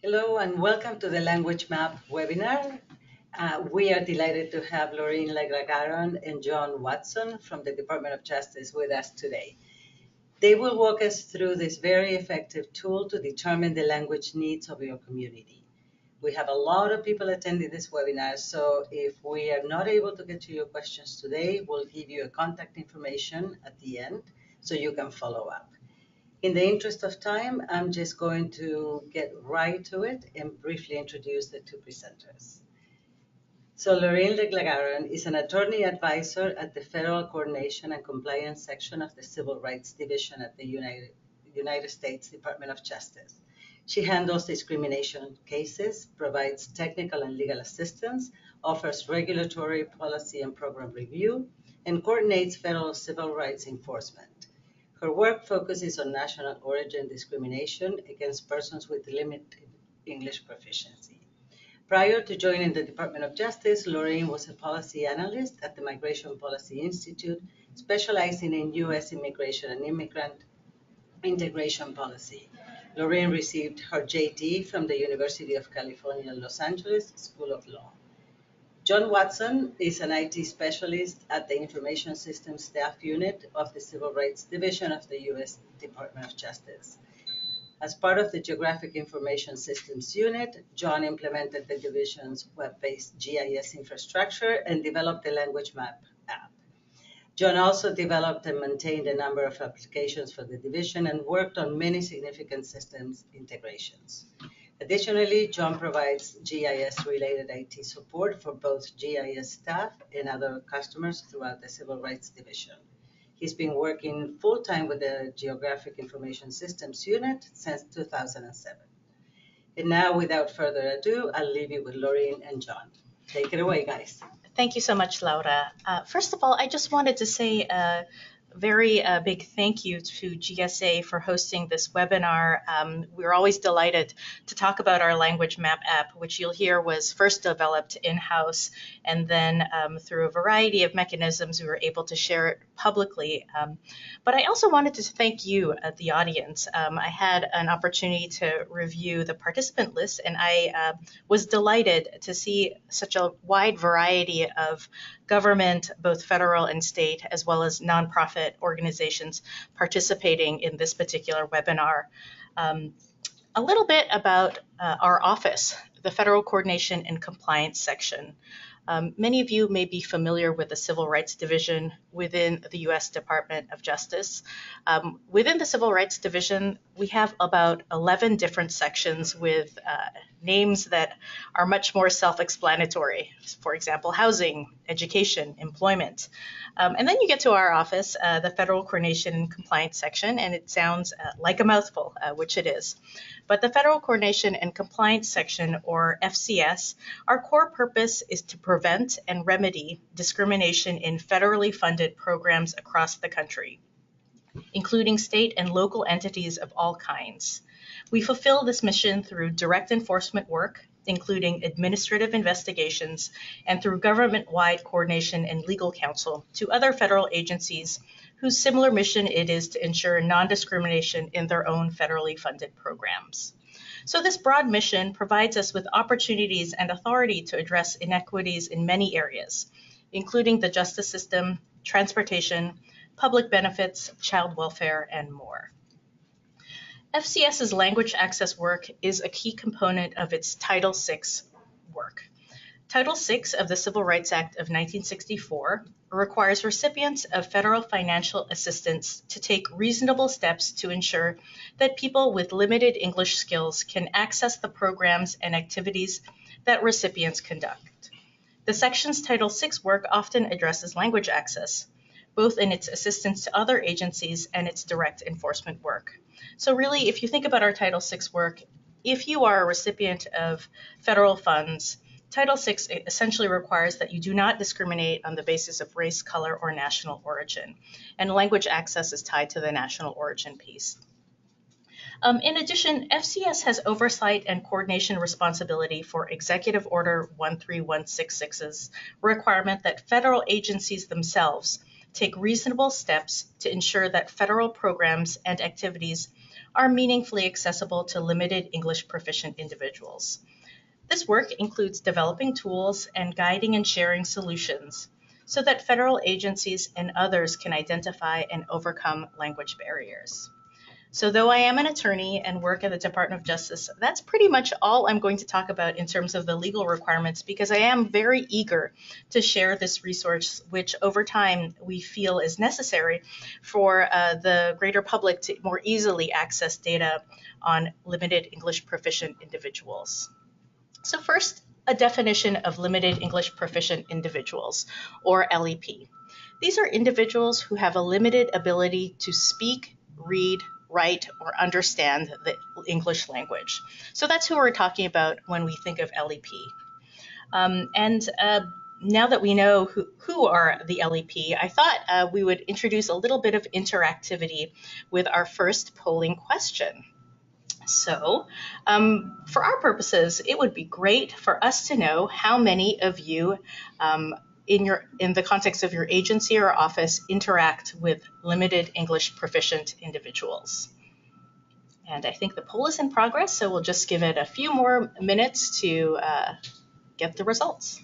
Hello and welcome to the Language Map webinar. We are delighted to have Lorraine Legragaron and John Watson from the Department of Justice with us today. They will walk us through this very effective tool to determine the language needs of your community. We have a lot of people attending this webinar, so if we are not able to get to your questions today, we'll give you a contact information at the end so you can follow up. In the interest of time, I'm just going to get right to it and briefly introduce the two presenters. So Lorraine Leglagaron is an attorney advisor at the Federal Coordination and Compliance section of the Civil Rights Division at the United States Department of Justice. She handles discrimination cases, provides technical and legal assistance, offers regulatory policy and program review, and coordinates federal civil rights enforcement. Her work focuses on national origin discrimination against persons with limited English proficiency. Prior to joining the Department of Justice, Lorraine was a policy analyst at the Migration Policy Institute, specializing in U.S. immigration and immigrant integration policy. Lorraine received her JD from the University of California, Los Angeles School of Law. John Watson is an IT specialist at the Information Systems Staff Unit of the Civil Rights Division of the U.S. Department of Justice. As part of the Geographic Information Systems Unit, John implemented the division's web-based GIS infrastructure and developed the Language Map app. John also developed and maintained a number of applications for the division and worked on many significant systems integrations. Additionally, John provides GIS-related IT support for both GIS staff and other customers throughout the Civil Rights Division. He's been working full-time with the Geographic Information Systems Unit since 2007. And now, without further ado, I'll leave you with Lorraine and John. Take it away, guys. Thank you so much, Laura. First of all, I just wanted to say a very big thank you to GSA for hosting this webinar. We're always delighted to talk about our Language Map app, which you'll hear was first developed in-house, and then through a variety of mechanisms, we were able to share it publicly. But I also wanted to thank you, the audience. I had an opportunity to review the participant list, and I was delighted to see such a wide variety of government, both federal and state, as well as nonprofit organizations participating in this particular webinar. A little bit about our office, the Federal Coordination and Compliance section. Many of you may be familiar with the Civil Rights Division within the U.S. Department of Justice. Within the Civil Rights Division, we have about 11 different sections with names that are much more self-explanatory. For example, housing, education, employment. And then you get to our office, the Federal Coordination and Compliance section, and it sounds like a mouthful, which it is. But the Federal Coordination and Compliance section, or FCS, our core purpose is to prevent and remedy discrimination in federally funded programs across the country, including state and local entities of all kinds. We fulfill this mission through direct enforcement work, including administrative investigations, and through government-wide coordination and legal counsel to other federal agencies whose similar mission it is to ensure non-discrimination in their own federally funded programs. So this broad mission provides us with opportunities and authority to address inequities in many areas, including the justice system, transportation, public benefits, child welfare, and more. FCS's language access work is a key component of its Title VI work. Title VI of the Civil Rights Act of 1964 requires recipients of federal financial assistance to take reasonable steps to ensure that people with limited English skills can access the programs and activities that recipients conduct. The section's Title VI work often addresses language access, both in its assistance to other agencies and its direct enforcement work. So really, if you think about our Title VI work, if you are a recipient of federal funds, Title VI essentially requires that you do not discriminate on the basis of race, color, or national origin, and language access is tied to the national origin piece. In addition, FCS has oversight and coordination responsibility for Executive Order 13166's requirement that federal agencies themselves take reasonable steps to ensure that federal programs and activities are meaningfully accessible to limited English proficient individuals. This work includes developing tools and guiding and sharing solutions so that federal agencies and others can identify and overcome language barriers. So though I am an attorney and work at the Department of Justice, that's pretty much all I'm going to talk about in terms of the legal requirements, because I am very eager to share this resource, which over time we feel is necessary for the greater public to more easily access data on limited English proficient individuals. So first, a definition of limited English proficient individuals, or LEP. These are individuals who have a limited ability to speak, read, write, or understand the English language. So that's who we're talking about when we think of LEP. Now that we know who are the LEP, I thought we would introduce a little bit of interactivity with our first polling question. So for our purposes, it would be great for us to know how many of you in the context of your agency or office interact with limited English proficient individuals. And I think the poll is in progress, so we'll just give it a few more minutes to get the results.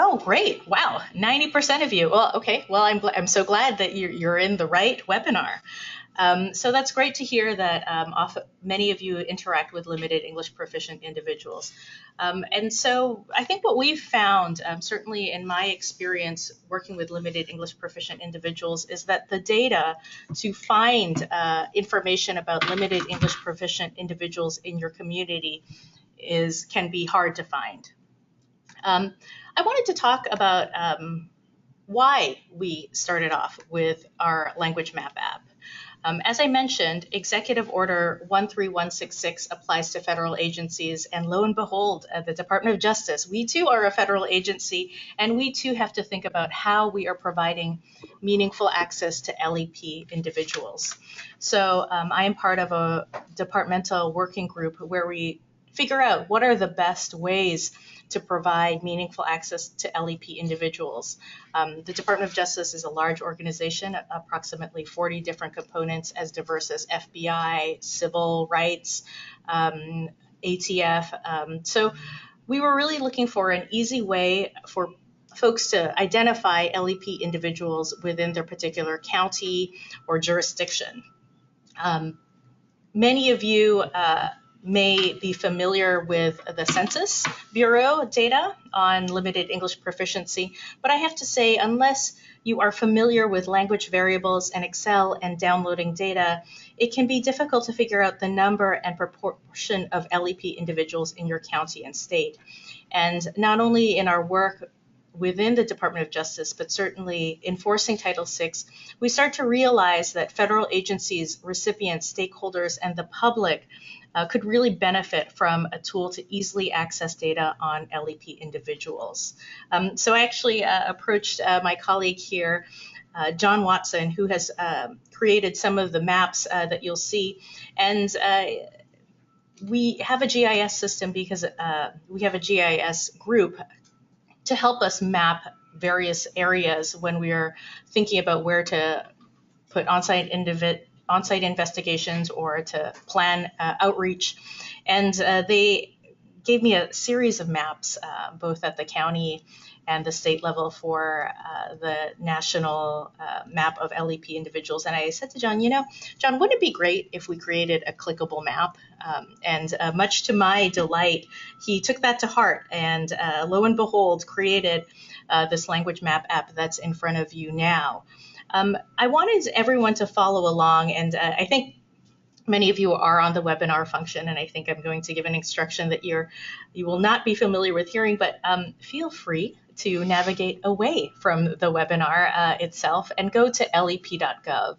Oh, great. Wow, 90% of you. Well, okay. Well, I'm so glad that you're in the right webinar. So that's great to hear that many of you interact with limited English proficient individuals. And so I think what we've found, certainly in my experience working with limited English proficient individuals, is that the data to find information about limited English proficient individuals in your community can be hard to find. I wanted to talk about why we started off with our language map app. As I mentioned, Executive Order 13166 applies to federal agencies, and lo and behold, at the Department of Justice, we too are a federal agency, and we too have to think about how we are providing meaningful access to LEP individuals. So I am part of a departmental working group where we figure out what are the best ways to provide meaningful access to LEP individuals. The Department of Justice is a large organization, approximately 40 different components, as diverse as FBI, civil rights, ATF. So we were really looking for an easy way for folks to identify LEP individuals within their particular county or jurisdiction. Many of you may be familiar with the Census Bureau data on limited English proficiency, but I have to say, unless you are familiar with language variables and Excel and downloading data, it can be difficult to figure out the number and proportion of LEP individuals in your county and state. And not only in our work within the Department of Justice, but certainly enforcing Title VI, we start to realize that federal agencies, recipients, stakeholders, and the public could really benefit from a tool to easily access data on LEP individuals. So I actually approached my colleague here, John Watson, who has created some of the maps that you'll see. And we have a GIS system because we have a GIS group to help us map various areas when we are thinking about where to put on-site investigations or to plan outreach. And they gave me a series of maps, both at the county and the state level, for the national map of LEP individuals. And I said to John, John, wouldn't it be great if we created a clickable map? And much to my delight, he took that to heart and lo and behold, created this language map app that's in front of you now. I wanted everyone to follow along, and I think many of you are on the webinar function, and I think I'm going to give an instruction that you will not be familiar with hearing, but feel free to navigate away from the webinar itself and go to lep.gov.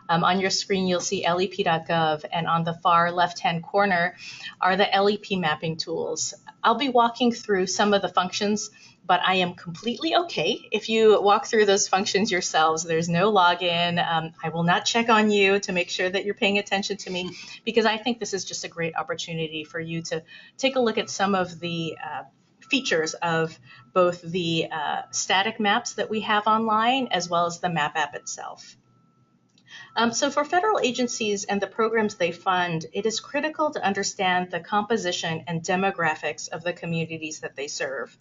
On your screen, you'll see lep.gov, and on the far left-hand corner are the LEP mapping tools. I'll be walking through some of the functions, but I am completely okay if you walk through those functions yourselves. There's no login. I will not check on you to make sure that you're paying attention to me, because I think this is just a great opportunity for you to take a look at some of the features of both the static maps that we have online as well as the map app itself. So for federal agencies and the programs they fund, it is critical to understand the composition and demographics of the communities that they serve.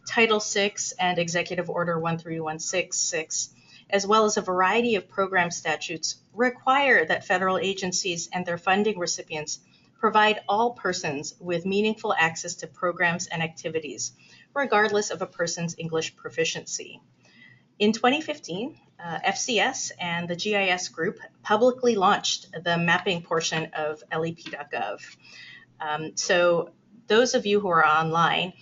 Title VI and Executive Order 13166, as well as a variety of program statutes, require that federal agencies and their funding recipients provide all persons with meaningful access to programs and activities, regardless of a person's English proficiency. In 2015, FCS and the GIS group publicly launched the mapping portion of lep.gov. So those of you who are online,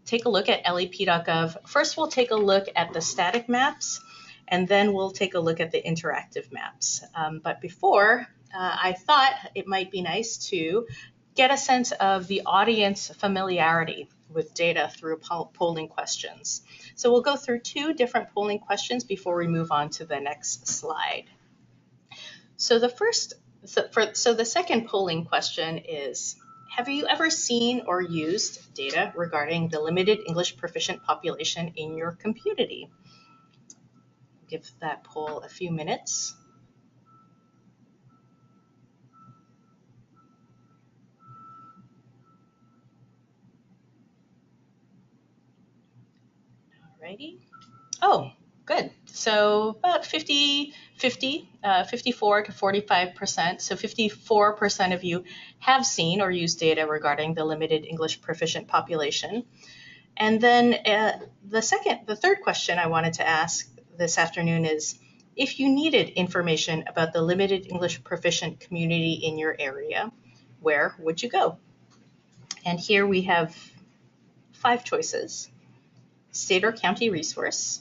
take a look at lep.gov. First, we'll take a look at the static maps, and then we'll take a look at the interactive maps. But before, I thought it might be nice to get a sense of the audience familiarity with data through polling questions. So we'll go through 2 different polling questions before we move on to the next slide. So the second polling question is, have you ever seen or used data regarding the limited English proficient population in your community? Give that poll a few minutes. Alrighty. Oh, good. So about 50-50, 54 to 45%. So 54% of you have seen or used data regarding the limited English proficient population. And then the third question I wanted to ask this afternoon is, if you needed information about the limited English proficient community in your area, where would you go? And here we have 5 choices: state or county resource,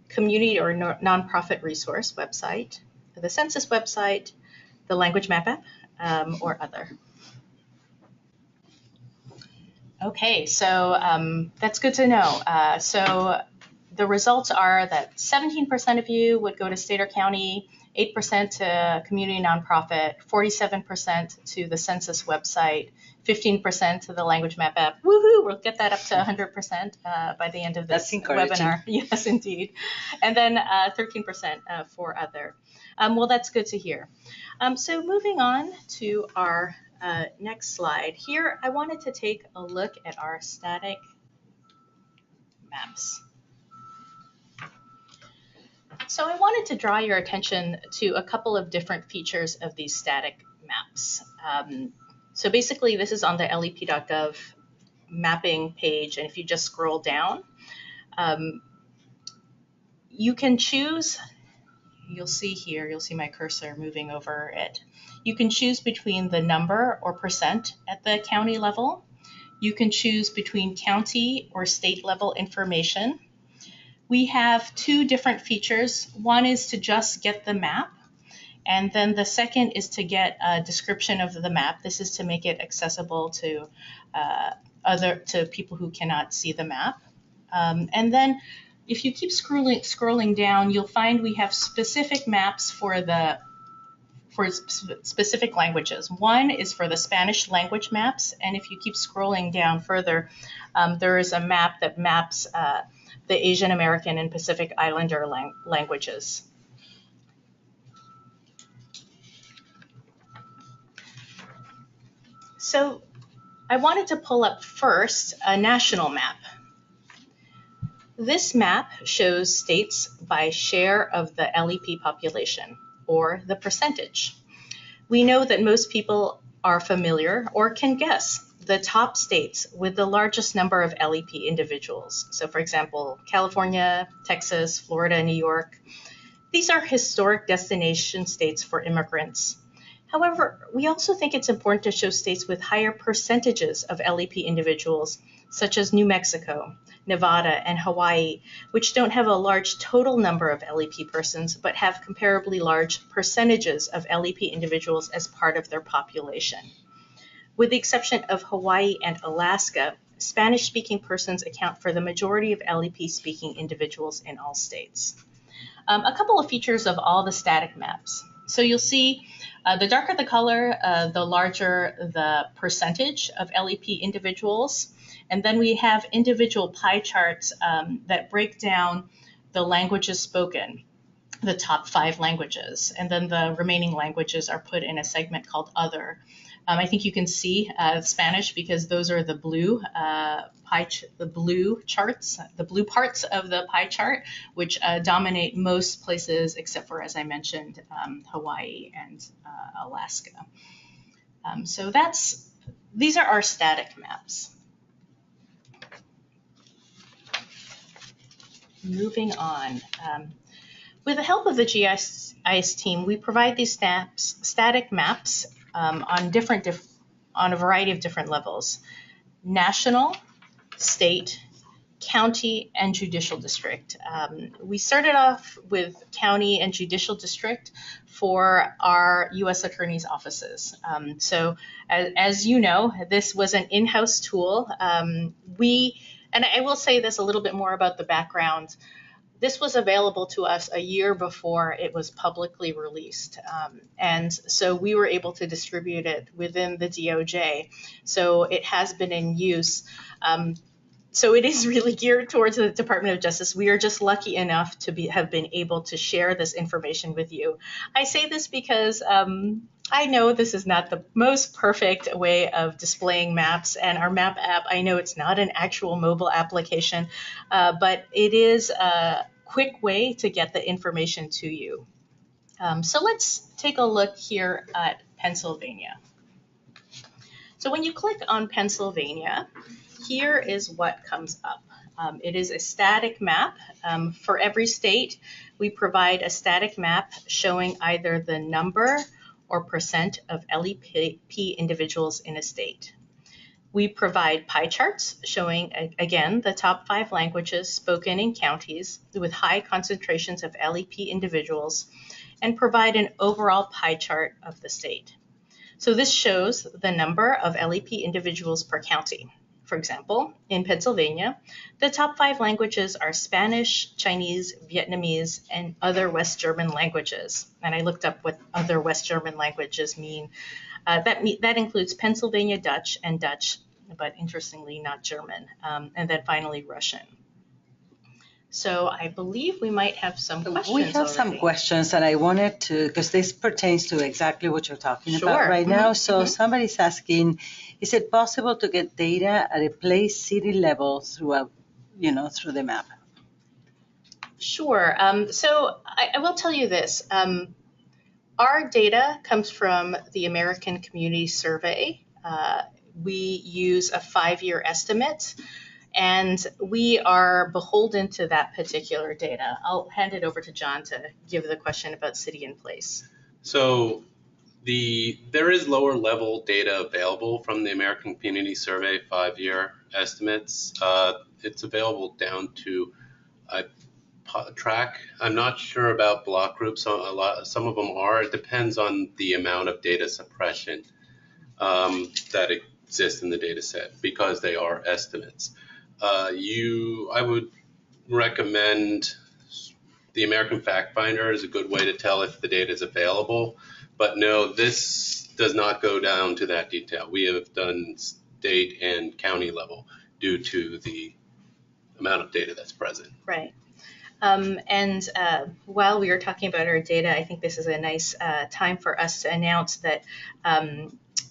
community or nonprofit resource website, the census website, the language map app, or other. Okay, so that's good to know. So the results are that 17% of you would go to state or county, 8% to community nonprofit, 47% to the census website, 15% to the language map app. Woohoo! We'll get that up to 100% by the end of this webinar. Yes, indeed. And then 13% for other. Well, that's good to hear. So moving on to our next slide. Here, I wanted to take a look at our static maps. So I wanted to draw your attention to a couple of different features of these static maps. So basically, this is on the lep.gov mapping page, and if you just scroll down, you can choose, you'll see my cursor moving over it. You can choose between the number or percent at the county level. You can choose between county or state level information. We have 2 different features. One is to just get the map, and then the second is to get a description of the map. This is to make it accessible to people who cannot see the map. And then if you keep scrolling down, you'll find we have specific maps for specific languages. One is for the Spanish language maps, and if you keep scrolling down further, there is a map that maps the Asian American and Pacific Islander languages. So I wanted to pull up first a national map. This map shows states by share of the LEP population, or the percentage. We know that most people are familiar or can guess the top states with the largest number of LEP individuals. So for example, California, Texas, Florida, New York. These are historic destination states for immigrants. However, we also think it's important to show states with higher percentages of LEP individuals, such as New Mexico, Nevada, and Hawaii, which don't have a large total number of LEP persons, but have comparably large percentages of LEP individuals as part of their population. With the exception of Hawaii and Alaska, Spanish-speaking persons account for the majority of LEP-speaking individuals in all states. A couple of features of all the static maps. So you'll see the darker the color, the larger the percentage of LEP individuals. And then we have individual pie charts that break down the languages spoken, the top 5 languages, and then the remaining languages are put in a segment called Other. I think you can see Spanish because those are the blue charts, the blue parts of the pie chart, which dominate most places except for, as I mentioned, Hawaii and Alaska. So these are our static maps. Moving on. With the help of the GIS team, we provide these static maps on a variety of different levels: national, state, county, and judicial district. We started off with county and judicial district for our U.S. attorney's offices. So as you know, this was an in-house tool. And I will say this a little bit more about the background. This was available to us a year before it was publicly released. And so we were able to distribute it within the DOJ. So it has been in use. So it is really geared towards the Department of Justice. We are just lucky enough to have been able to share this information with you. I say this because I know this is not the most perfect way of displaying maps, and our map app, I know it's not an actual mobile application, but it is a quick way to get the information to you. So let's take a look here at Pennsylvania. So when you click on Pennsylvania, here is what comes up. It is a static map. For every state, we provide a static map showing either the number or percent of LEP individuals in a state. We provide pie charts showing, again, the top 5 languages spoken in counties with high concentrations of LEP individuals, and provide an overall pie chart of the state. So this shows the number of LEP individuals per county. For example, in Pennsylvania, the top 5 languages are Spanish, Chinese, Vietnamese, and other West German languages. And I looked up what other West German languages mean. That includes Pennsylvania Dutch and Dutch, but interestingly not German. And then finally Russian. So I believe we might have some questions. We have some questions, and I wanted to, because this pertains to exactly what you're talking about right now. So somebody's asking, is it possible to get data at a place city level through the map? Sure. So I will tell you this. Our data comes from the American Community Survey. We use a 5-year estimate, and we are beholden to that particular data. I'll hand it over to John to give the question about city and place. So there is lower level data available from the American Community Survey 5-year estimates. It's available down to track. I'm not sure about block groups. Some of them are. It depends on the amount of data suppression that exists in the data set, because they are estimates. I would recommend the American Fact Finder is a good way to tell if the data is available. But no, this does not go down to that detail. We have done state and county level due to the amount of data that's present. Right. And while we are talking about our data, I think this is a nice time for us to announce that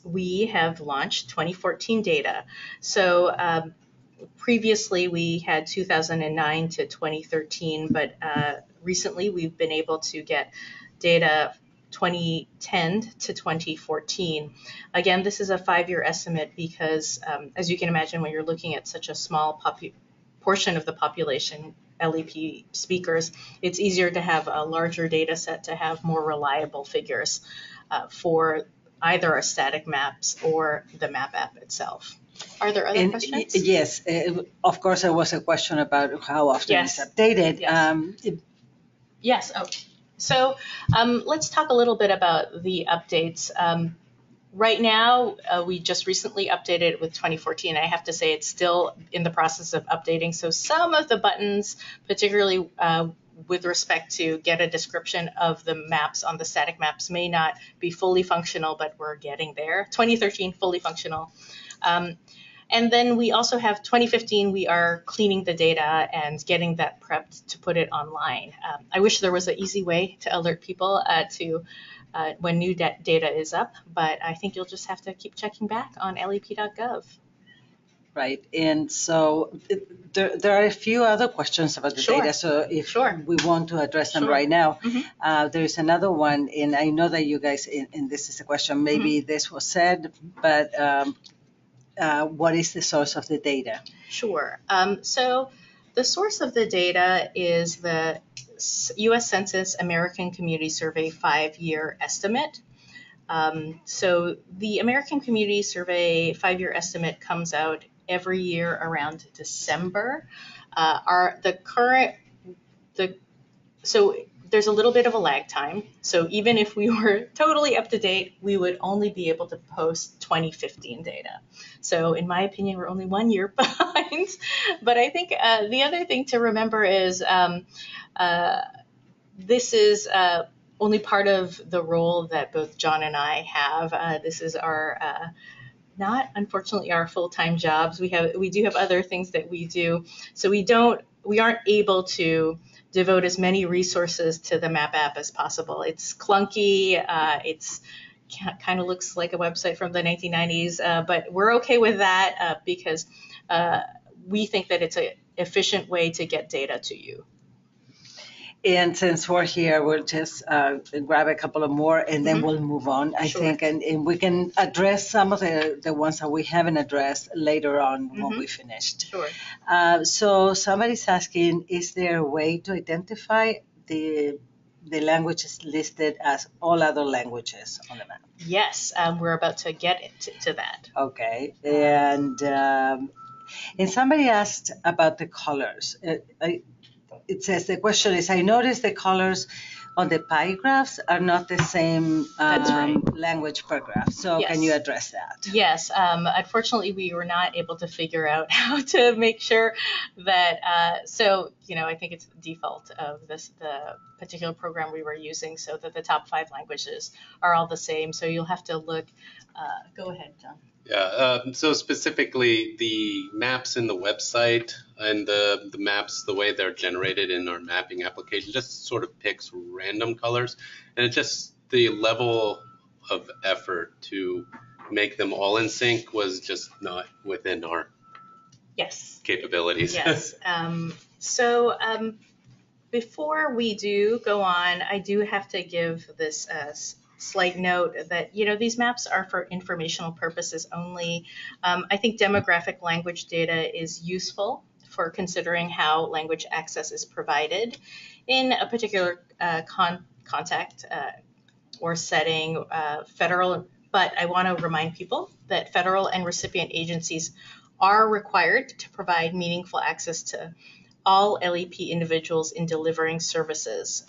we have launched 2014 data. So previously we had 2009 to 2013, but recently we've been able to get data 2010 to 2014. Again, this is a 5-year estimate because, as you can imagine, when you're looking at such a small portion of the population, LEP speakers, it's easier to have a larger data set to have more reliable figures for either our static maps or the map app itself. Are there other questions? Yes, of course, there was a question about how often it's updated. Yes. Oh. So let's talk a little bit about the updates. Right now, we just recently updated it with 2014. I have to say it's still in the process of updating. So some of the buttons, particularly with respect to get a description of the maps on the static maps, may not be fully functional, but we're getting there. 2013, fully functional. And then we also have 2015, we are cleaning the data and getting that prepped to put it online. I wish there was an easy way to alert people to when new data is up, but I think you'll just have to keep checking back on lep.gov. Right, and so there are a few other questions about the Sure. data, so if Sure. we want to address them Sure. right now, Mhm. there is another one, and I know that you guys, and this is a question, maybe this was said, but what is the source of the data? Sure. So the source of the data is the U.S. Census American Community Survey 5-year estimate. So the American Community Survey 5-year estimate comes out every year around December. So there's a little bit of a lag time. So even if we were totally up to date, we would only be able to post 2015 data. So in my opinion, we're only 1 year behind. But I think the other thing to remember is this is only part of the role that both John and I have. This is our not unfortunately our full-time jobs. We do have other things that we do. So we aren't able to devote as many resources to the Map app as possible. It's clunky. It's kind of looks like a website from the 1990s, but we're okay with that because we think that it's an efficient way to get data to you. And since we're here, we'll just grab a couple of more and then we'll move on, I think, and we can address some of the ones that we haven't addressed later on when we finished. Sure. So somebody's asking, is there a way to identify the languages listed as all other languages on the map? Yes, we're about to get to that. Okay, and somebody asked about the colors. It says, the question is, I noticed the colors on the pie graphs are not the same That's right. language per graph. So Yes. Can you address that? Yes. Unfortunately, we were not able to figure out how to make sure that, I think it's the default of the particular program we were using so that the top 5 languages are all the same. So you'll have to look. Go ahead, John. Yeah, so specifically the maps in the website and the maps, the way they're generated in our mapping application, just sort of picks random colors. And it's just the level of effort to make them all in sync was just not within our capabilities. Yes. Before we do go on, I do have to give this slight note that, these maps are for informational purposes only. I think demographic language data is useful for considering how language access is provided in a particular context or setting, but I want to remind people that federal and recipient agencies are required to provide meaningful access to all LEP individuals in delivering services.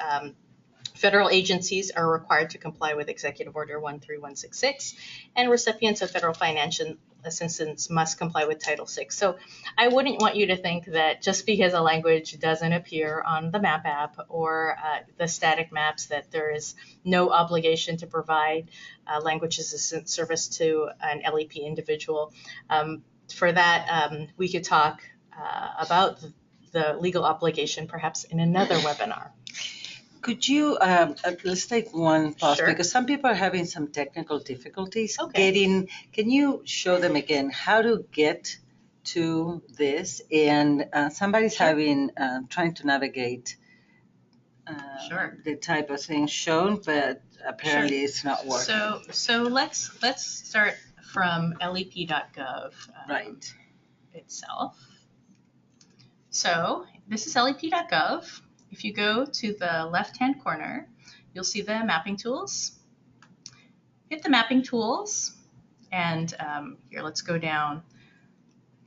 Federal agencies are required to comply with Executive Order 13166, and recipients of federal financial assistance must comply with Title VI. So I wouldn't want you to think that just because a language doesn't appear on the Map app or the static maps that there is no obligation to provide language assistance service to an LEP individual. For that, we could talk about the legal obligation perhaps in another webinar. Could you, let's take one pause, Sure. because some people are having some technical difficulties Okay. can you show them again how to get to this? And somebody's having, trying to navigate the type of thing shown, but apparently it's not working. So let's start from lep.gov Right. itself. So this is lep.gov. If you go to the left-hand corner, you'll see the mapping tools. Hit the mapping tools, and here, let's go down.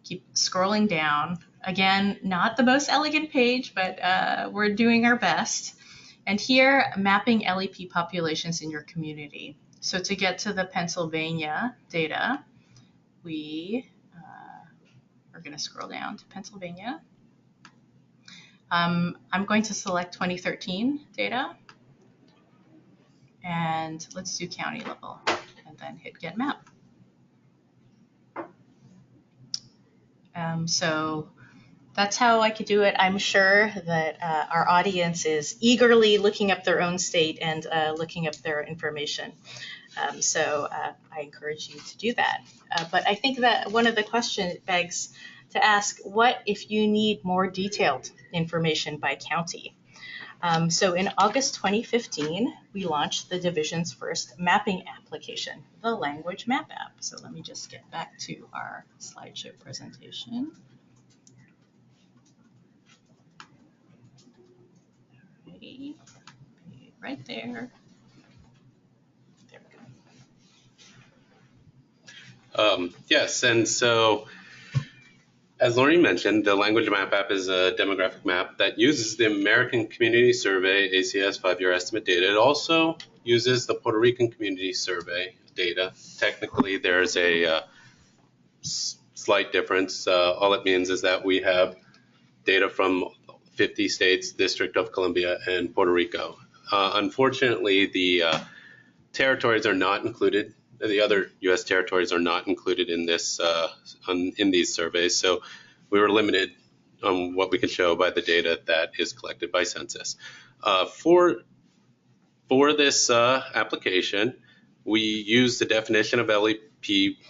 Keep scrolling down. Again, not the most elegant page, but we're doing our best. And here, mapping LEP populations in your community. So to get to the Pennsylvania data, we are going to scroll down to Pennsylvania. I'm going to select 2013 data, and let's do county level, and then hit Get Map. So that's how I could do it. I'm sure that our audience is eagerly looking up their own state and looking up their information. So I encourage you to do that. But I think that one of the questions begs to ask, what if you need more detailed information by county? So in August 2015, we launched the division's first mapping application, the Language Map app. So let me just get back to our slideshow presentation. Alrighty, right there. There we go. Yes, and so as Lorraine mentioned, the Language Map app is a demographic map that uses the American Community Survey ACS 5-year estimate data. It also uses the Puerto Rican Community Survey data. Technically, there's a slight difference. All it means is that we have data from 50 states, District of Columbia, and Puerto Rico. Unfortunately, the territories are not included. The other U.S. territories are not included in this in these surveys, so we were limited on what we could show by the data that is collected by census. For this application, we use the definition of LEP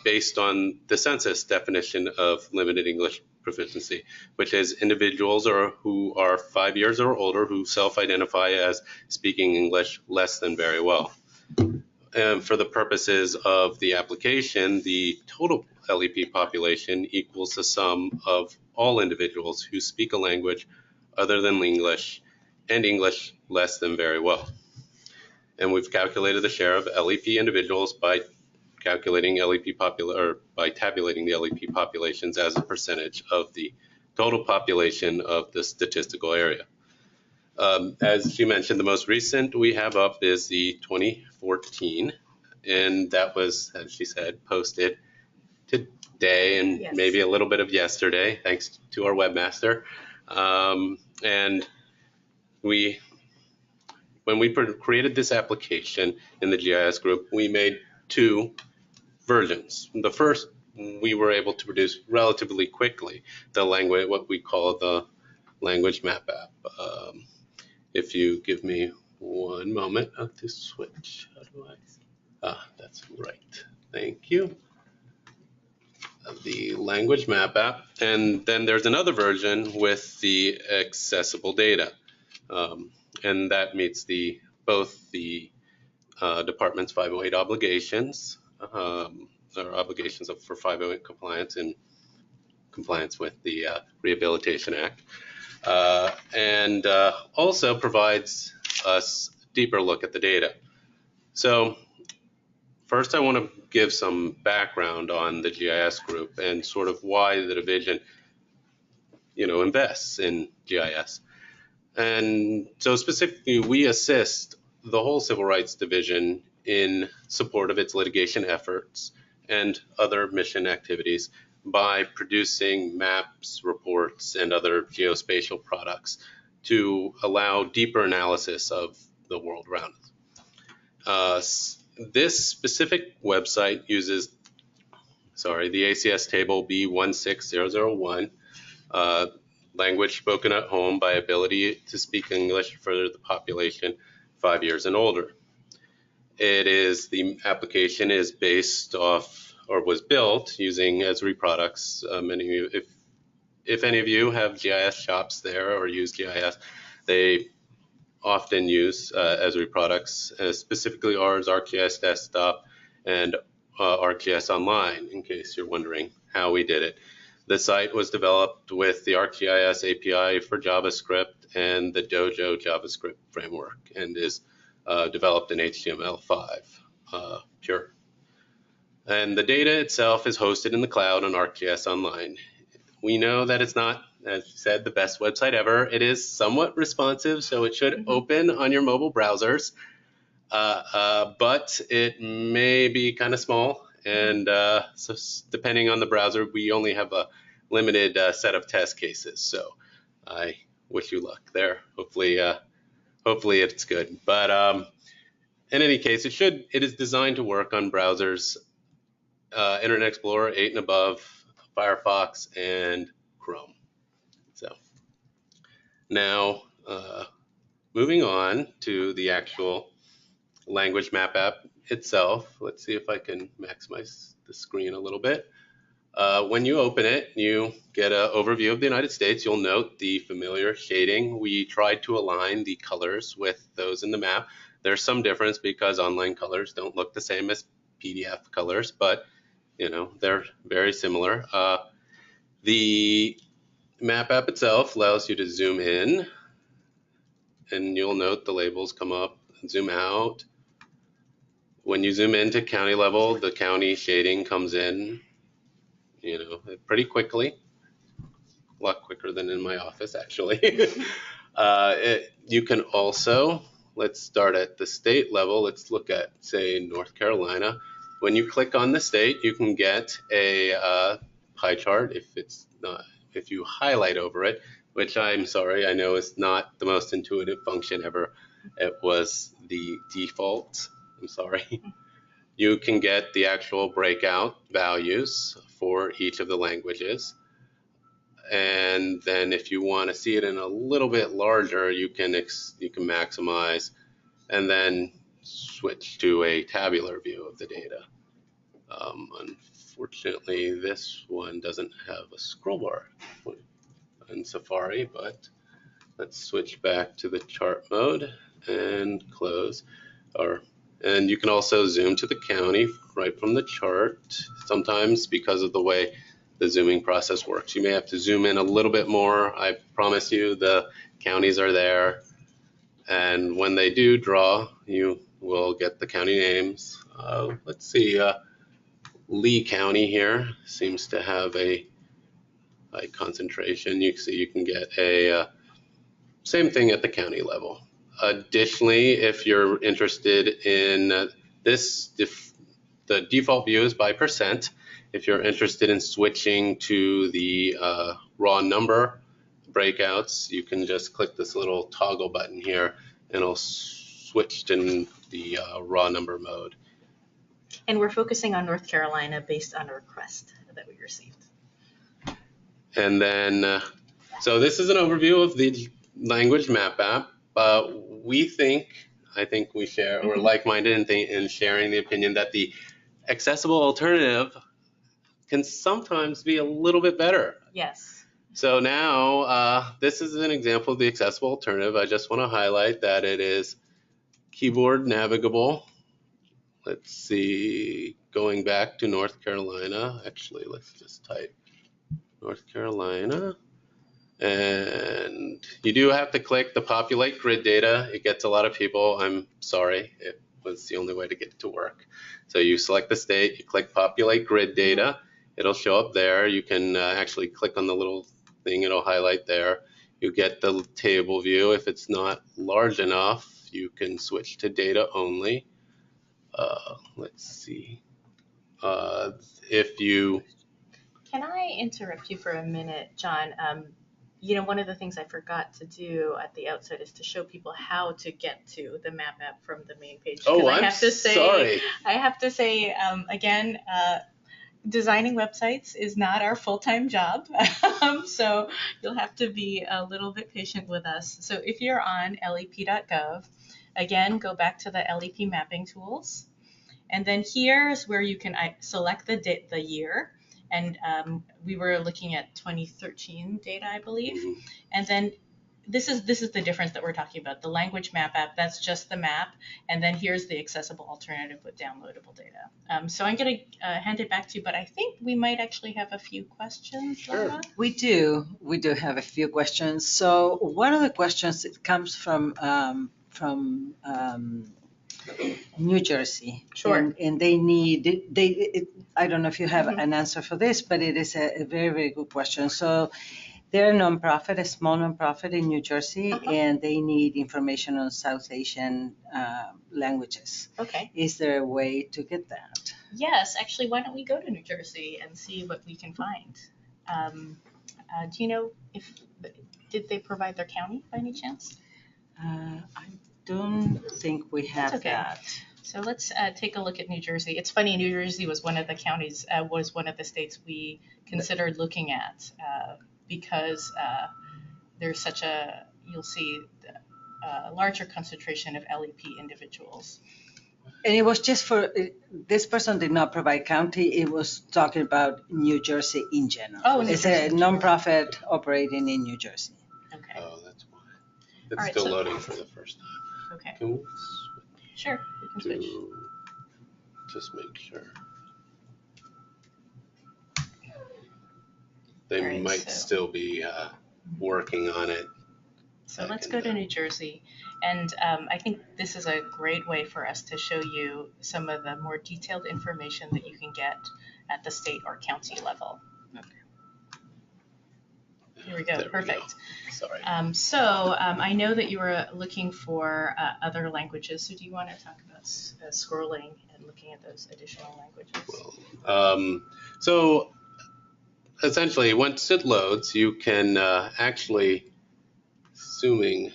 based on the census definition of limited English proficiency, which is individuals who are 5 years or older who self-identify as speaking English less than very well. And for the purposes of the application, the total LEP population equals the sum of all individuals who speak a language other than English and English less than very well. And we've calculated the share of LEP individuals by calculating by tabulating the LEP populations as a percentage of the total population of the statistical area. As she mentioned, the most recent we have up is the 2014, and that was, as she said, posted today and yes, maybe a little bit of yesterday, thanks to our webmaster. And when we created this application in the GIS group, we made two versions. The first we were able to produce relatively quickly, the language, what we call the Language Map app. If you give me 1 moment to switch, how do I? That's right. Thank you. The Language Map app, and then there's another version with the accessible data, and that meets both the department's 508 obligations, or obligations for 508 compliance in compliance with the Rehabilitation Act. And also provides us a deeper look at the data. So first I want to give some background on the GIS group and sort of why the division invests in GIS. And so specifically we assist the whole Civil Rights Division in support of its litigation efforts and other mission activities by producing maps, reports, and other geospatial products to allow deeper analysis of the world around us. This specific website uses, the ACS table B16001, language spoken at home by ability to speak English for the population 5 years and older. The application is based off, or was built using Esri products. If any of you have GIS shops there or use GIS, they often use Esri products, specifically ours, ArcGIS Desktop, and ArcGIS Online, in case you're wondering how we did it. The site was developed with the ArcGIS API for JavaScript and the Dojo JavaScript framework, and is developed in HTML5 pure. And the data itself is hosted in the cloud on ArcGIS Online. We know that it's not, as you said, the best website ever. It is somewhat responsive, so it should open on your mobile browsers, but it may be kind of small. And so depending on the browser, we only have a limited set of test cases. So I wish you luck there. Hopefully it's good. But in any case, it is designed to work on browsers, Internet Explorer 8 and above, Firefox, and Chrome. So now moving on to the actual language map app itself. Let's see if I can maximize the screen a little bit. When you open it, you get an overview of the United States. You'll note the familiar shading. We tried to align the colors with those in the map. There's some difference because online colors don't look the same as PDF colors, but you know, they're very similar. The map app itself allows you to zoom in, and you'll note the labels come up and zoom out. When you zoom into county level, the county shading comes in, you know, pretty quickly. A lot quicker than in my office, actually. You can also, let's start at the state level. Let's look at, say, North Carolina. When you click on the state, you can get a pie chart if you highlight over it, which I'm sorry, I know is not the most intuitive function ever. It was the default. I'm sorry. You can get the actual breakout values for each of the languages. And then if you want to see it in a little bit larger, you can maximize and then switch to a tabular view of the data. Unfortunately, this one doesn't have a scroll bar in Safari, but let's switch back to the chart mode and close. And you can also zoom to the county right from the chart. Sometimes because of the way the zooming process works, you may have to zoom in a little bit more. I promise you the counties are there. And when they do draw, you will get the county names. Let's see, Lee County here seems to have a high concentration. You see you can get a same thing at the county level. Additionally, if you're interested in the default view is by percent. If you're interested in switching to the raw number breakouts, you can just click this little toggle button here and it'll switch to the raw number mode. And we're focusing on North Carolina based on a request that we received. And then, so this is an overview of the language map app. I think we share, we're like-minded in sharing the opinion that the accessible alternative can sometimes be a little bit better. Yes. So now, this is an example of the accessible alternative. I just want to highlight that it is keyboard navigable. Let's see, going back to North Carolina. Actually, let's just type North Carolina. And you do have to click the populate grid data. It gets a lot of people. I'm sorry, it was the only way to get it to work. So you select the state, you click populate grid data. It'll show up there. You can actually click on the little thing, it'll highlight there. You get the table view. If it's not large enough, you can switch to data only. Let's see. If you... Can I interrupt you for a minute, John? You know, one of the things I forgot to do at the outset is to show people how to get to the map app from the main page. Oh, I have to say, sorry. I have to say, again, designing websites is not our full-time job. So you'll have to be a little bit patient with us. So if you're on lep.gov, again, go back to the Lep Mapping Tools. And then here's where you can select the year. And we were looking at 2013 data, I believe. Mm-hmm. And then this is the difference that we're talking about. The language map app, that's just the map. And then here's the accessible alternative with downloadable data. So I'm going to hand it back to you, but I think we might actually have a few questions. Sure. Laura? We do have a few questions. So one of the questions that comes from New Jersey. Sure. And I don't know if you have an answer for this, but it is a very, very good question. So they're a small nonprofit in New Jersey, and they need information on South Asian languages. Okay. Is there a way to get that? Yes, actually, why don't we go to New Jersey and see what we can find? Do you know did they provide their county by any chance? I don't think we have that. So let's take a look at New Jersey. It's funny, New Jersey was one of the counties, was one of the states we considered looking at because there's such a, you'll see, a larger concentration of LEP individuals. And it was just for, this person did not provide county, it was talking about New Jersey in general. Oh, New It's Jersey. a nonprofit operating in New Jersey. Okay. Oh, that's why. It's All right, still so- loading for the first time. Okay. Can we Sure, we can switch. just make sure? They All right, might so- still be working on it. So let's go to New Jersey. And I think this is a great way for us to show you some of the more detailed information that you can get at the state or county level. Here we go. There we Perfect. go. Sorry. I know that you were looking for other languages. So do you want to talk about scrolling and looking at those additional languages? Well, so essentially, once it loads, you can actually, assuming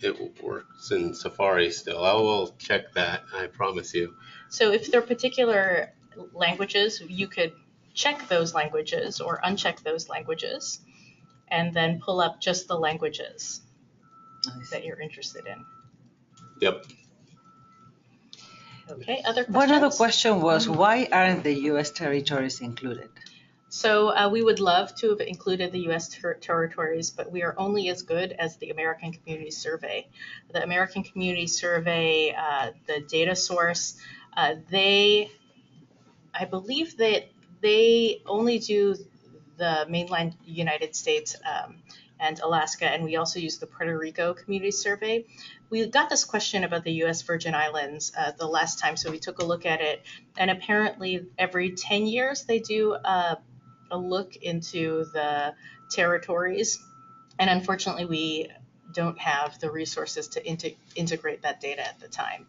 it works in Safari still, I will check that, I promise you. So if there are particular languages, you could check those languages or uncheck those languages and then pull up just the languages that you're interested in. Yep. Okay, other questions? One other question was, why aren't the U.S. territories included? So we would love to have included the U.S. territories, but we are only as good as the American Community Survey. The American Community Survey, the data source, I believe that they only do the mainland United States and Alaska, and we also use the Puerto Rico Community Survey. We got this question about the U.S. Virgin Islands the last time, so we took a look at it, and apparently every 10 years they do a look into the territories, and unfortunately we don't have the resources to integrate that data at the time.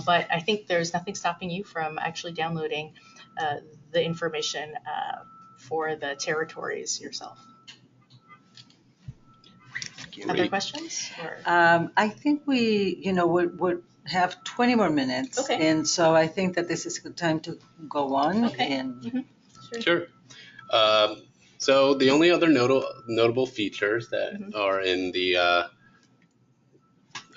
But I think there's nothing stopping you from actually downloading the information for the territories yourself. Other questions? Or? I think we have 20 more minutes. Okay. And so I think that this is a good time to go on. Okay. And Sure. So the only other notable features that are in the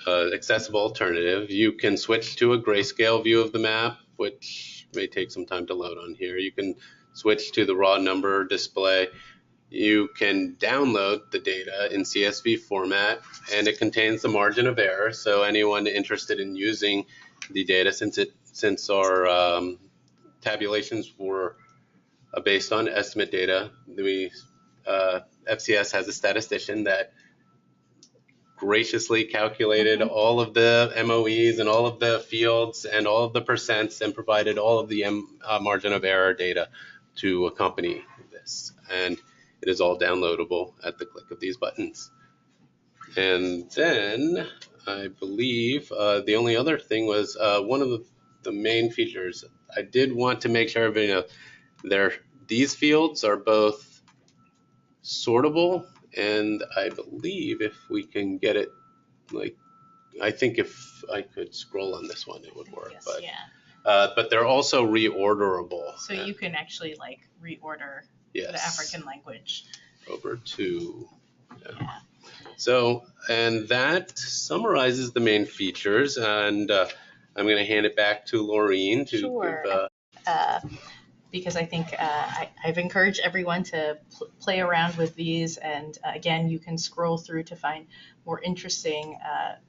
accessible alternative, you can switch to a grayscale view of the map, which may take some time to load on here. You can switch to the raw number display. You can download the data in CSV format, and it contains the margin of error. So anyone interested in using the data, since our tabulations were based on estimate data, FCS has a statistician that graciously calculated all of the MOEs and all of the fields and all of the percents and provided all of the margin of error data to accompany this. And it is all downloadable at the click of these buttons. And then I believe the only other thing was one of the main features. I did want to make sure everybody knows these fields are both sortable, and I believe if we can get it, I think if I could scroll on this one, it would work. Yes, but, yeah. But they're also reorderable. So you can actually reorder the African language. Over to, yeah. So, and that summarizes the main features, and I'm going to hand it back to Laureen to give because I think I've encouraged everyone to play around with these, and again, you can scroll through to find more interesting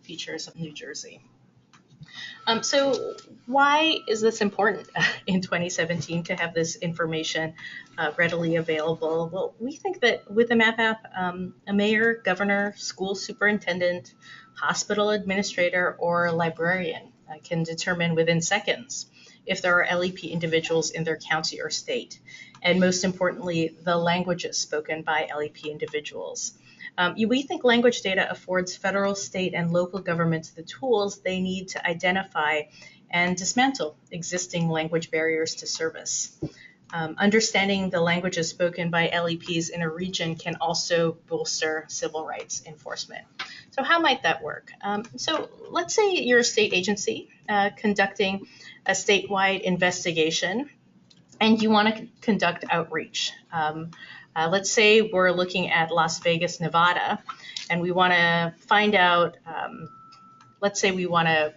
features of New Jersey. So why is this important in 2017 to have this information readily available? Well, we think that with the Map app, a mayor, governor, school superintendent, hospital administrator, or librarian can determine within seconds if there are LEP individuals in their county or state, and most importantly, the languages spoken by LEP individuals. We think language data affords federal, state, and local governments the tools they need to identify and dismantle existing language barriers to service. Understanding the languages spoken by LEPs in a region can also bolster civil rights enforcement. So how might that work? So let's say you're a state agency conducting a statewide investigation, and you want to conduct outreach. Let's say we're looking at Las Vegas, Nevada, and we want to find out, let's say we want to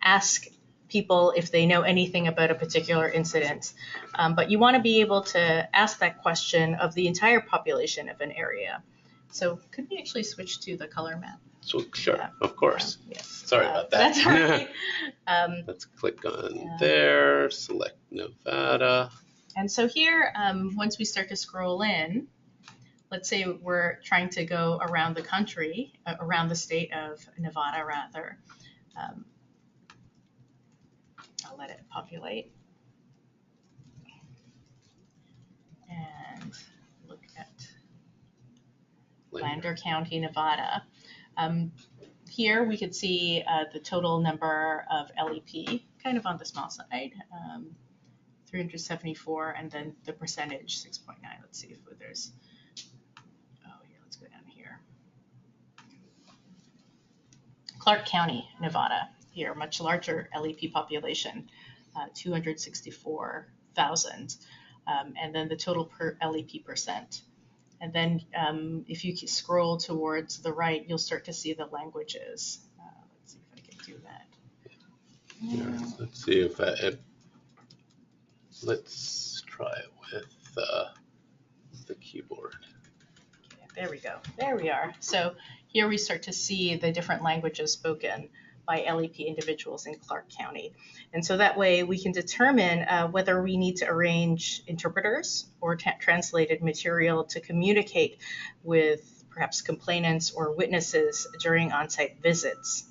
ask people if they know anything about a particular incident, but you want to be able to ask that question of the entire population of an area. So could we actually switch to the color map? So, sure, Yeah. of course. Yes. Sorry about that. That's all right. Let's click on there, select Nevada. And so here, once we start to scroll in, let's say we're trying to go around the country, around the state of Nevada, rather. I'll let it populate. And look at Lander County, Nevada. Here we could see the total number of LEP, kind of on the small side, 374, and then the percentage, 6.9. Let's see if there's, here, let's go down here. Clark County, Nevada, here, much larger LEP population, 264,000, and then the total per LEP percent. And then if you scroll towards the right, you'll start to see the languages. Let's see if I can do that. Here, let's see if let's try it with the keyboard. Okay, there we go. There we are. So here we start to see the different languages spoken by LEP individuals in Clark County. And so that way we can determine whether we need to arrange interpreters or translated material to communicate with perhaps complainants or witnesses during on-site visits.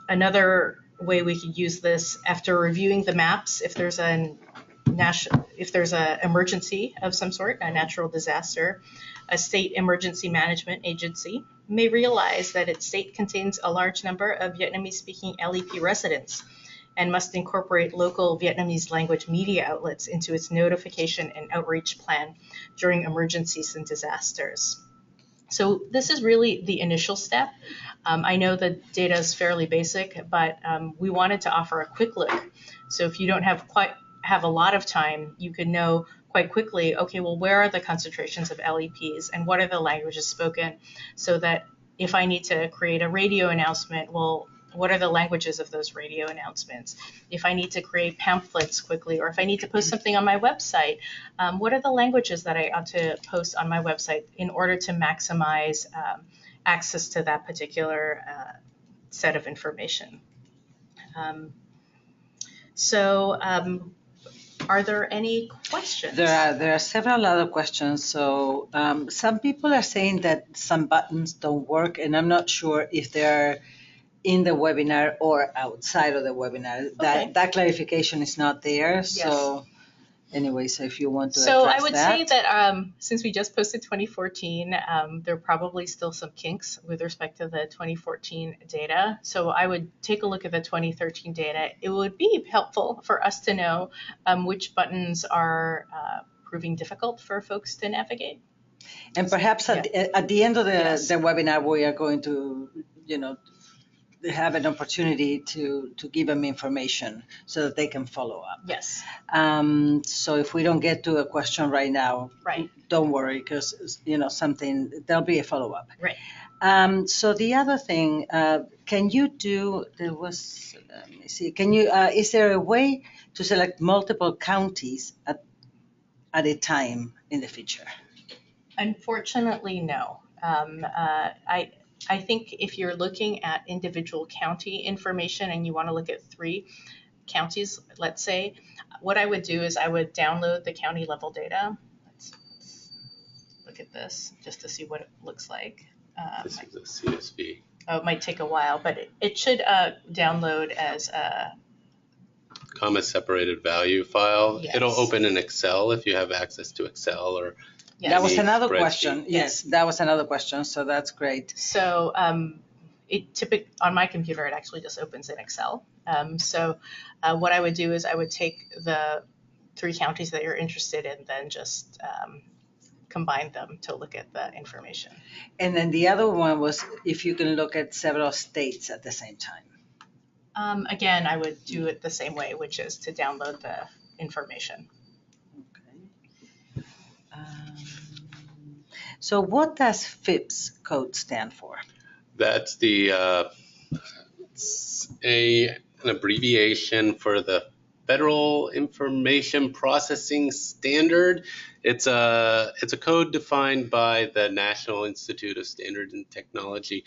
Another way we could use this, after reviewing the maps, if there's an emergency of some sort, a natural disaster, a state emergency management agency may realize that its state contains a large number of Vietnamese-speaking LEP residents and must incorporate local Vietnamese language media outlets into its notification and outreach plan during emergencies and disasters. So this is really the initial step. I know the data is fairly basic, but we wanted to offer a quick look. So if you don't have a lot of time, you can know quite quickly, okay, well, where are the concentrations of LEPs and what are the languages spoken, so that if I need to create a radio announcement, well, what are the languages of those radio announcements? If I need to create pamphlets quickly, or if I need to post something on my website, what are the languages that I ought to post on my website in order to maximize access to that particular set of information? Are there any questions? There are several other questions. So some people are saying that some buttons don't work, and I'm not sure if they're in the webinar or outside of the webinar. Okay. That clarification is not there. Yes. So anyway, so if you want to So address I would say that since we just posted 2014, there are probably still some kinks with respect to the 2014 data. So I would take a look at the 2013 data. It would be helpful for us to know which buttons are proving difficult for folks to navigate. And perhaps at the end of the webinar, we are going to, have an opportunity to give them information so that they can follow up. Yes. So if we don't get to a question right now, right, don't worry, because there'll be a follow up. Right. So the other thing, can you do? Let me see. Can you? Is there a way to select multiple counties at a time in the future? Unfortunately, no. I think if you're looking at individual county information and you want to look at 3 counties, let's say, what I would do is I would download the county level data. Let's look at this just to see what it looks like. This is a CSV. Oh, it might take a while, but it should download as a comma separated value file. Yes. It'll open in Excel if you have access to Excel or Yes. That was another spreadsheet. question. Yes, that was another question. So that's great. So on my computer, it actually just opens in Excel. What I would do is I would take the 3 counties that you're interested in, then just combine them to look at the information. And then the other one was if you can look at several states at the same time. Again, I would do it the same way, which is to download the information. Okay. So what does FIPS code stand for? That's an abbreviation for the Federal Information Processing Standard. It's a code defined by the National Institute of Standards and Technology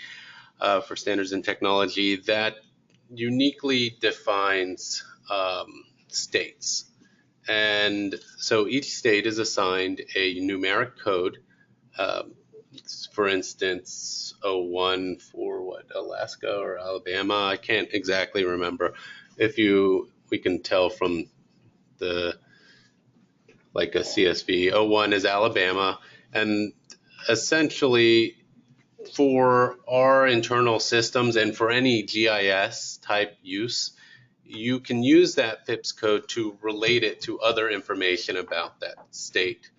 for Standards and Technology that uniquely defines states. And so each state is assigned a numeric code. For instance, 01 for what, Alaska or Alabama? I can't exactly remember. We can tell from like a CSV. 01 is Alabama, and essentially for our internal systems and for any GIS type use, you can use that FIPS code to relate it to other information about that state.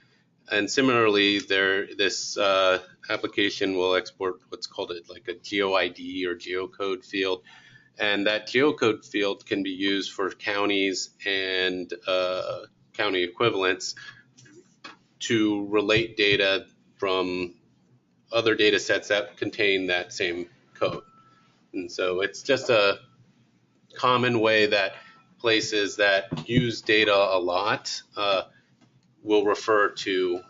And similarly, this application will export what's called like a GeoID or geocode field. And that geocode field can be used for counties and county equivalents to relate data from other data sets that contain that same code. And so it's just a common way that places that use data a lot will refer to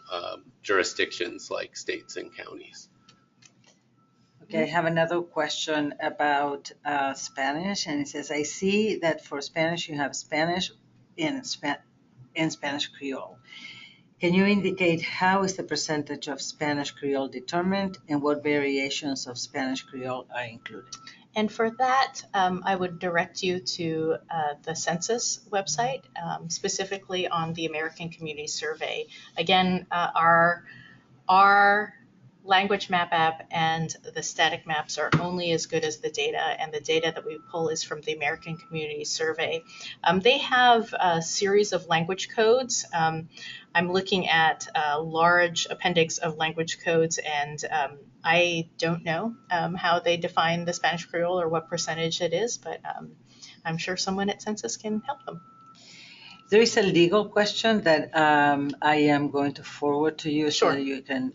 jurisdictions like states and counties. Okay, I have another question about Spanish, and it says, I see that for Spanish you have Spanish and Spanish Creole. Can you indicate how is the percentage of Spanish Creole determined and what variations of Spanish Creole are included? And for that, I would direct you to the census website, specifically on the American Community Survey. Again, our language map app and the static maps are only as good as the data, and the data that we pull is from the American Community Survey. They have a series of language codes. I'm looking at a large appendix of language codes, and I don't know how they define the Spanish Creole or what percentage it is, but I'm sure someone at Census can help them. There is a legal question that I am going to forward to you so that you can,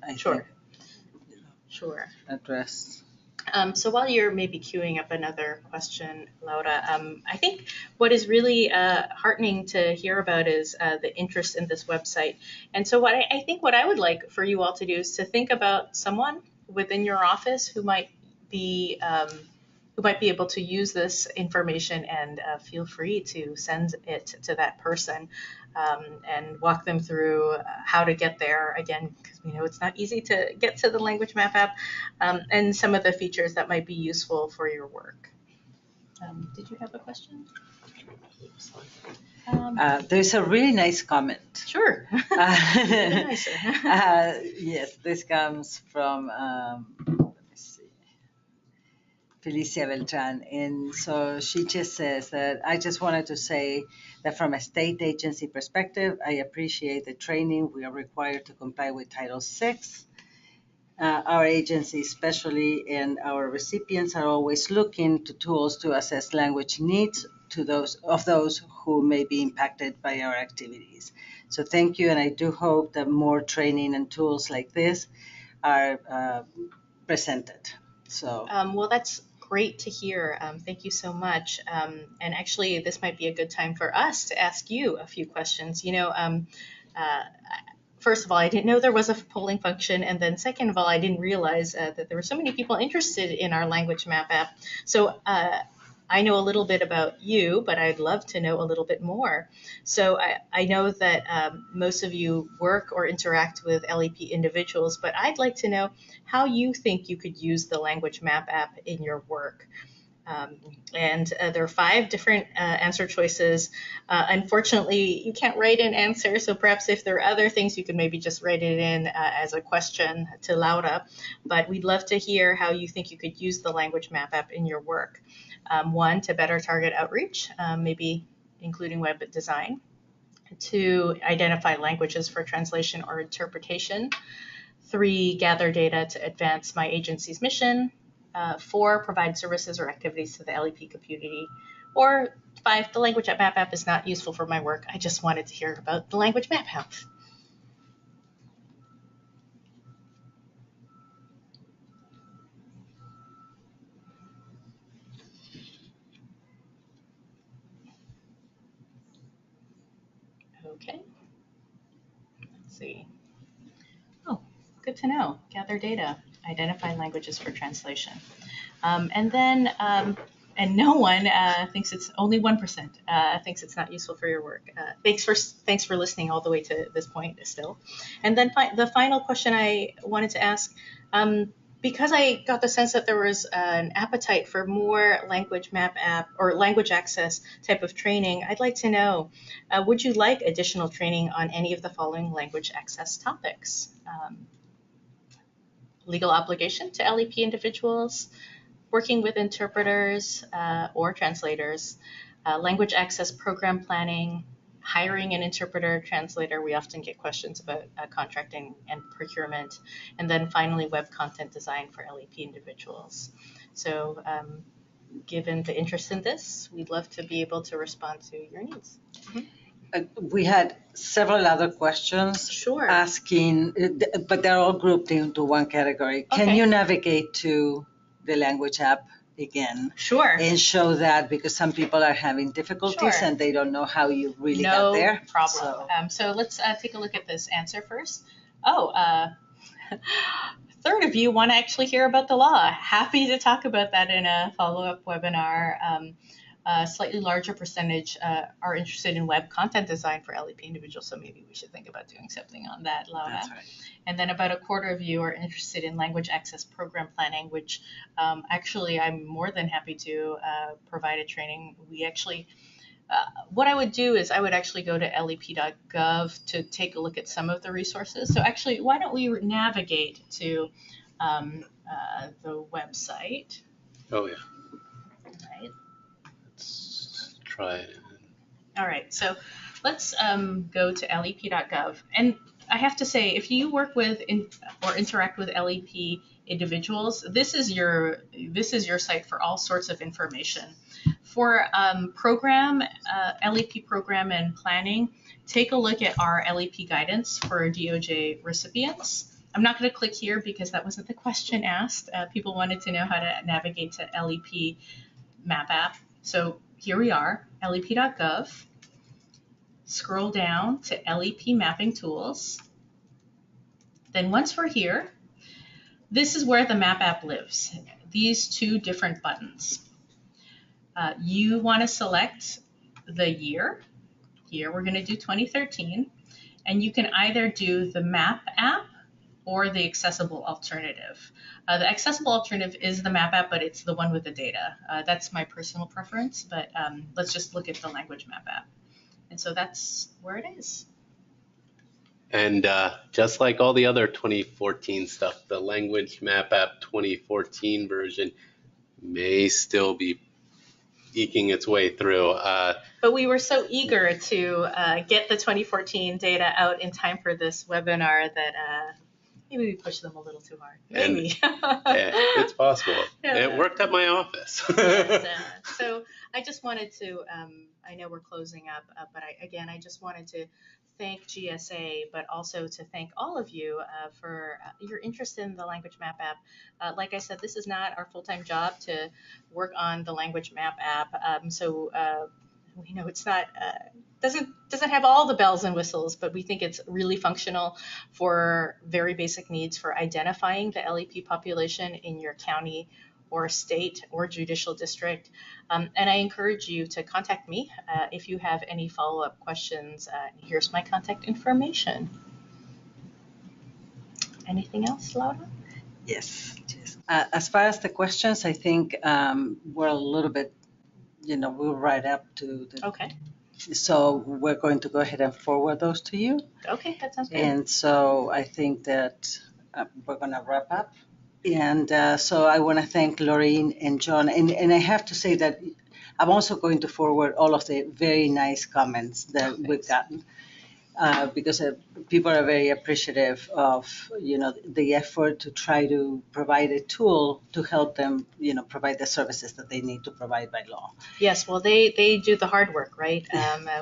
Sure. address. So while you're maybe queuing up another question, Laura, I think what is really heartening to hear about is the interest in this website. And so what I think what I would like for you all to do is to think about someone within your office who might be able to use this information, and feel free to send it to that person and walk them through how to get there, again, because we know it's not easy to get to the language map app, and some of the features that might be useful for your work. Did you have a question? There's a really nice comment. Sure. Nicer. Yes, this comes from, let me see, Felicia Beltran. And so she just says that I just wanted to say that from a state agency perspective, I appreciate the training we are required to comply with Title VI. Our agency especially and our recipients are always looking to tools to assess language needs to those who may be impacted by our activities. So thank you, and I do hope that more training and tools like this are presented. So well, that's great to hear. Thank you so much. And actually, this might be a good time for us to ask you a few questions. First of all, I didn't know there was a polling function. And then second of all, I didn't realize that there were so many people interested in our language map app. So I know a little bit about you, but I'd love to know a little bit more. So I know that most of you work or interact with LEP individuals, but I'd like to know how you think you could use the language map app in your work. And there are 5 different answer choices. Unfortunately, you can't write an answer, so perhaps if there are other things, you could maybe just write it in as a question to Laura. But we'd love to hear how you think you could use the language map app in your work. 1, to better target outreach, maybe including web design. 2, identify languages for translation or interpretation. 3, gather data to advance my agency's mission. 4, provide services or activities to the LEP community. Or 5, the language map app is not useful for my work. I just wanted to hear about the language map app. Okay. Let's see. Oh, good to know. Gather data, identify languages for translation. And then, and no one thinks it's only 1% thinks it's not useful for your work. Thanks for listening all the way to this point still. And then the final question I wanted to ask, because I got the sense that there was an appetite for more language map app or language access type of training, I'd like to know, would you like additional training on any of the following language access topics? Legal obligation to LEP individuals, working with interpreters or translators, language access program planning, hiring an interpreter, translator. We often get questions about contracting and procurement. And then finally, web content design for LEP individuals. So given the interest in this, we'd love to be able to respond to your needs. We had several other questions Sure. asking, but they're all grouped into one category. Okay. Can you navigate to the language app again? Sure. And show that, because some people are having difficulties Sure. and they don't know how you really got there. No problem. So let's take a look at this answer first. Oh, a third of you want to actually hear about the law. Happy to talk about that in a follow-up webinar. A slightly larger percentage are interested in web content design for LEP individuals, so maybe we should think about doing something on that, Laura. That's right. And then about a quarter of you are interested in language access program planning, which actually I'm more than happy to provide a training. We actually, what I would do is I would actually go to lep.gov to take a look at some of the resources. So actually, why don't we navigate to the website? Oh, yeah. Right. Let's try it. All right, so let's go to lep.gov. And I have to say, if you work with or interact with LEP individuals, this is your site for all sorts of information. For LEP program and planning, take a look at our LEP guidance for DOJ recipients. I'm not going to click here because that wasn't the question asked. People wanted to know how to navigate to LEP map app. So here we are, lep.gov. Scroll down to Lep Mapping Tools. Then once we're here, this is where the map app lives. These two different buttons. You want to select the year. Here we're going to do 2013. And you can either do the map app or the accessible alternative. The accessible alternative is the map app, but it's the one with the data. That's my personal preference, but let's just look at the language map app. And so that's where it is. And just like all the other 2014 stuff, the language map app 2014 version may still be eking its way through. But we were so eager to get the 2014 data out in time for this webinar that maybe we pushed them a little too hard. Maybe. It's possible. Yeah. It worked at my office. Yes, so I just wanted to, I know we're closing up, but I just wanted to thank GSA, but also to thank all of you for your interest in the language map app. Like I said, this is not our full-time job to work on the language map app. So we know it's not, doesn't have all the bells and whistles, but we think it's really functional for very basic needs for identifying the LEP population in your county or state or judicial district. And I encourage you to contact me if you have any follow-up questions. Here's my contact information. Anything else, Laura? Yes. As far as the questions, I think we're a little bit, we're right up to the. Okay. So we're going to go ahead and forward those to you. Okay, that sounds good. And so I think that we're going to wrap up. And so I want to thank Lorraine and John. And I have to say that I'm also going to forward all of the very nice comments that we've Thanks. gotten. Because people are very appreciative of the effort to try to provide a tool to help them provide the services that they need to provide by law. Yes, well, they do the hard work, right?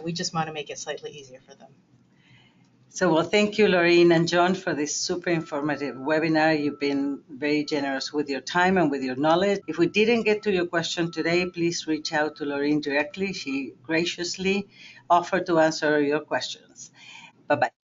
We just want to make it slightly easier for them. So, well, thank you, Laureen and John, for this super informative webinar. You've been very generous with your time and with your knowledge. If we didn't get to your question today, please reach out to Laureen directly. She graciously offered to answer your questions. Bye-bye.